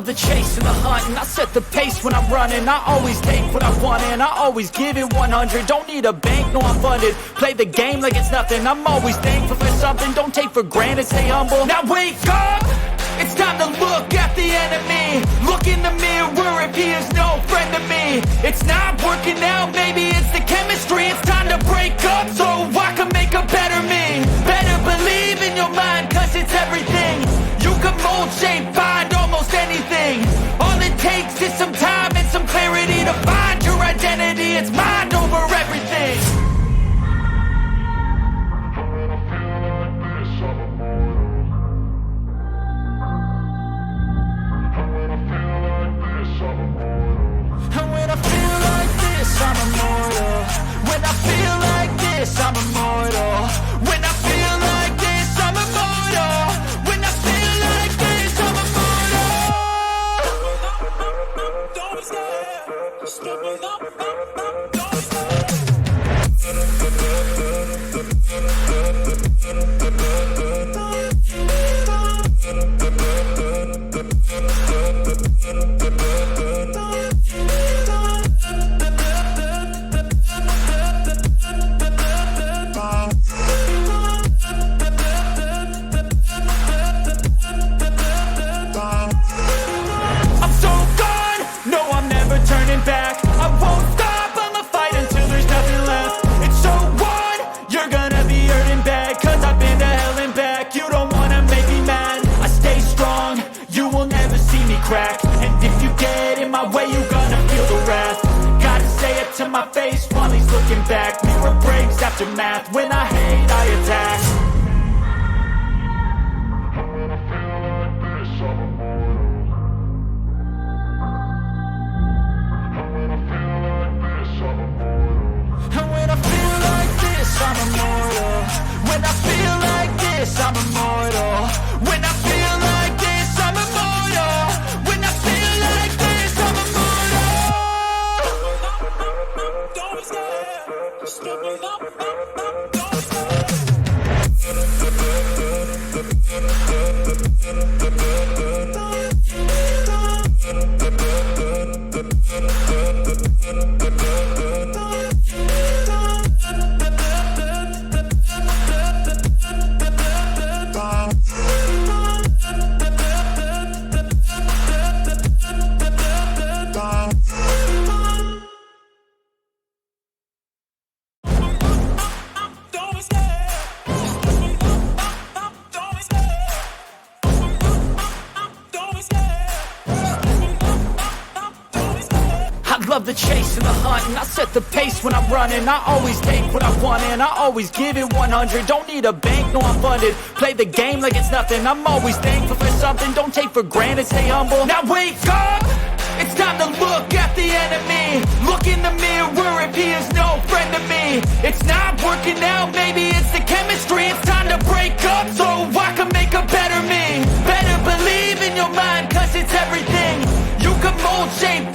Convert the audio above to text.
love the chase and the hunt, and I set the pace when I'm running. I always take what I want and I always give it 100. Don't need a bank, no I'm funded. Play the game like it's nothing. I'm always thankful for something. Don't take for granted, stay humble. Now wake up! It's time to look at the enemy. Look in the mirror if he is no friend to me. It's not working out, maybe it's the chemistry. It's time to break up so I can make a better me. Better believe in your mind, cause it's everything. You can mold, shape, find almost anything. All it takes is some time and some clarity to find your identity. It's mind over everything. I'm immortal. When I feel like this, I'm immortal. When I feel like this, I'm immortal. When I feel like this, I'm immortal. Don't be scared. Step it up, don't be scared. Back. I won't stop, I'ma fight until there's nothing left. It's so on, you're gonna be hurting bad, cause I've been to hell and back. You don't wanna make me mad, I stay strong, you will never see me crack. And if you get in my way, you're gonna feel the wrath. Gotta say it to my face while he's looking back. Mirror breaks after math, when I hate I attack. I'm immortal. When I feel like this, I'm immortal. When I feel like this, I'm immortal. When I feel like this, I'm immortal. Don't be scared. Step it up, don't be scared. Love the chase and the hunt, and I set the pace when I'm running. I always take what I want and I always give it 100. Don't need a bank, no I'm funded. Play the game like it's nothing. I'm always thankful for something. Don't take for granted, stay humble. Now wake up! It's time to look at the enemy. Look in the mirror if he is no friend to me. It's not working out, maybe it's the chemistry. It's time to break up so I can make a better me. Better believe in your mind, cause it's everything. You can mold, shape,